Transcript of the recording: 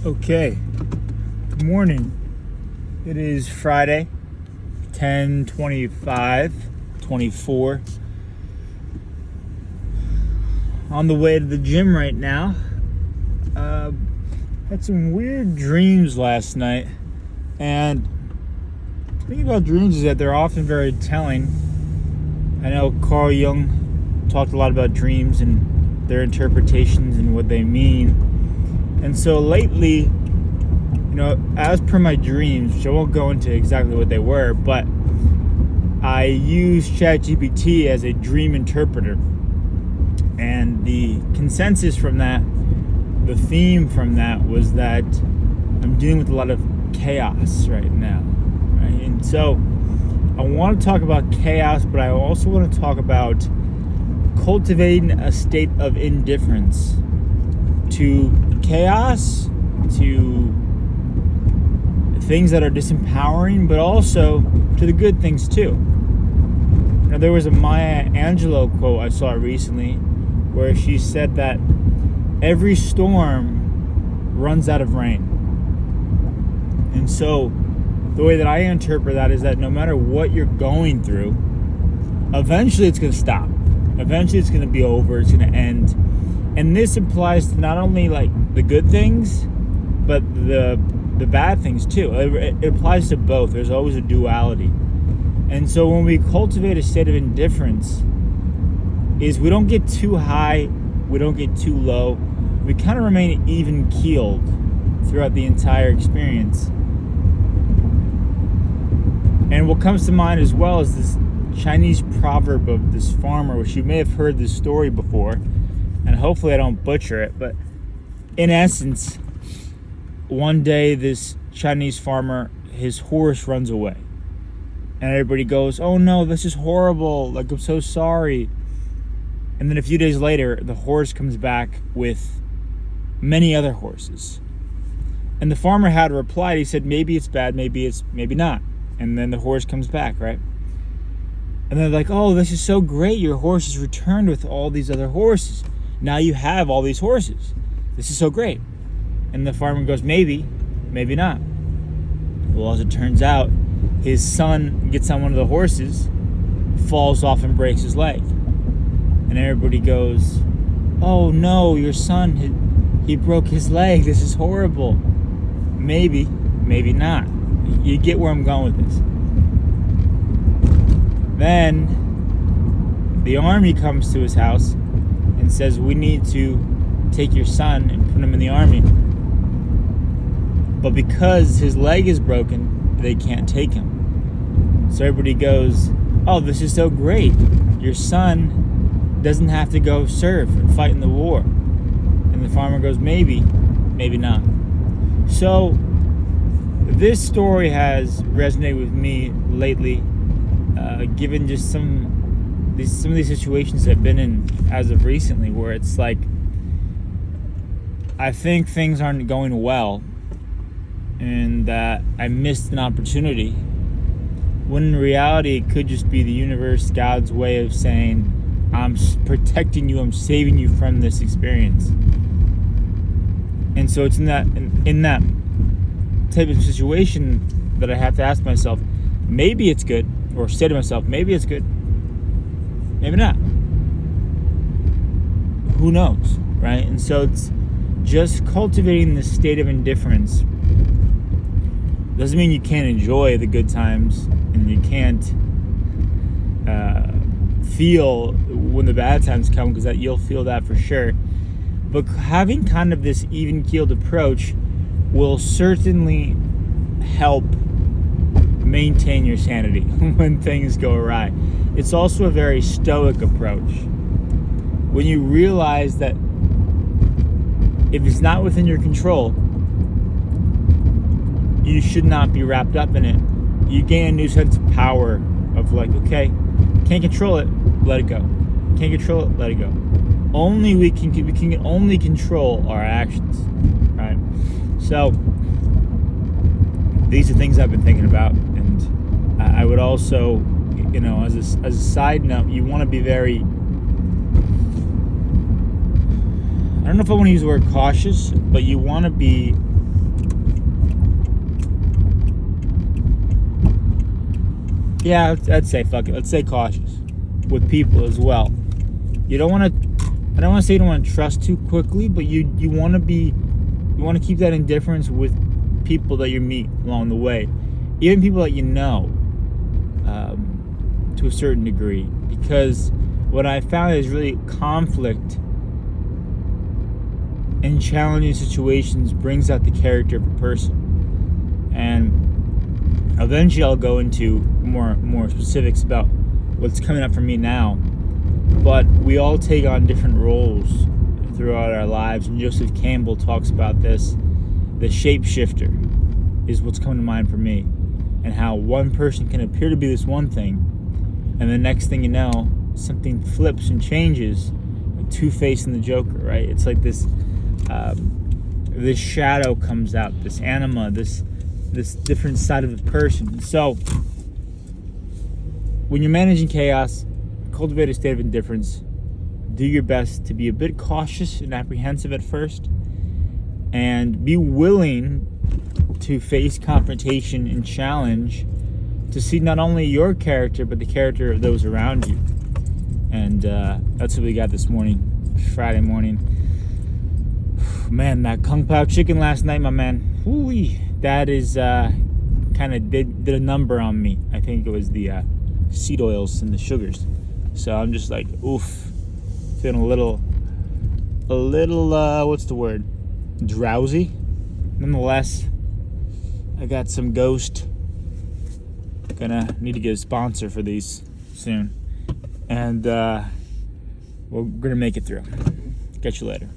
Okay, good morning. It is Friday, 10/25/24. On the way to the gym right now. Had some weird dreams last night, and the thing about dreams is that they're often very telling. I know Carl Jung talked a lot about dreams and their interpretations and what they mean. And so lately, as per my dreams, which I won't go into exactly what they were, but I used ChatGPT as a dream interpreter. And the consensus from that, the theme from that, was that I'm dealing with a lot of chaos right now. Right? And so I want to talk about chaos, but I also want to talk about cultivating a state of indifference to chaos, to things that are disempowering, but also to the good things too. Now, there was a Maya Angelou quote I saw recently where she said that every storm runs out of rain. And so the way that I interpret that is that no matter what you're going through, eventually it's going to stop. Eventually it's going to be over. It's going to end. And this applies to not only like the good things, but the bad things too. It applies to both. There's always a duality. And so when we cultivate a state of indifference, is we don't get too high, we don't get too low. We kind of remain even keeled throughout the entire experience. And what comes to mind as well is this Chinese proverb of this farmer, which you may have heard this story before, and hopefully I don't butcher it, but in essence, one day this Chinese farmer, his horse runs away. And everybody goes, "Oh no, this is horrible, like I'm so sorry." And then a few days later, the horse comes back with many other horses. And the farmer had replied, he said, maybe it's bad, maybe not. And then the horse comes back, right? And they're like, "Oh, this is so great, your horse has returned with all these other horses. Now you have all these horses. This is so great." And the farmer goes, maybe not. Well, as it turns out, his son gets on one of the horses, falls off and breaks his leg. And everybody goes, "Oh no, your son, he broke his leg. This is horrible." Maybe not. You get where I'm going with this. Then the army comes to his house and says, "We need to take your son and put him in the army. But because his leg is broken, they can't take him." So everybody goes, "Oh, this is so great. Your son doesn't have to go serve and fight in the war." And the farmer goes, maybe not. So this story has resonated with me lately, given just some of these situations I've been in as of recently, where it's like I think things aren't going well and that I missed an opportunity, when in reality it could just be the universe, God's way of saying, "I'm protecting you, I'm saving you from this experience." And so it's in that type of situation that I have to ask myself, maybe it's good, or say to myself, maybe it's good, maybe not. Who knows, right? And so it's just cultivating this state of indifference. Doesn't mean you can't enjoy the good times and you can't feel when the bad times come, because that you'll feel that for sure. But having kind of this even-keeled approach will certainly help maintain your sanity when things go awry. It's also a very stoic approach. When you realize that if it's not within your control, you should not be wrapped up in it. You gain a new sense of power of like, okay, can't control it, let it go. Can't control it, let it go. We can only control our actions, right? So these are things I've been thinking about, and I would also, as a side note, you want to be very, I don't know if I want to use the word cautious, but you want to be Yeah, I'd say fuck it. Let's say cautious with people as well. You don't want to. I don't want to say you don't want to trust too quickly, but you want to keep that indifference with people that you meet along the way, even people that you know, to a certain degree. Because what I found is really conflict in challenging situations brings out the character of a person, and eventually I'll go into more specifics about what's coming up for me now. But we all take on different roles throughout our lives, and Joseph Campbell talks about this. The shapeshifter is what's coming to mind for me, and how one person can appear to be this one thing, and the next thing you know, something flips and changes, like Two-Face and the Joker, right? It's like this shadow comes out, this anima, this different side of the person. So when you're managing chaos, cultivate a state of indifference. Do your best to be a bit cautious and apprehensive at first, and be willing to face confrontation and challenge to see not only your character but the character of those around you. And that's what we got this morning, Friday morning. Man, that Kung Pao chicken last night, my man. Woo-wee. That is kind of did a number on me. I think it was the seed oils and the sugars. So I'm just like, oof, feeling a little, what's the word? Drowsy. Nonetheless, I got some Ghost. Gonna need to get a sponsor for these soon. And we're gonna make it through. Catch you later.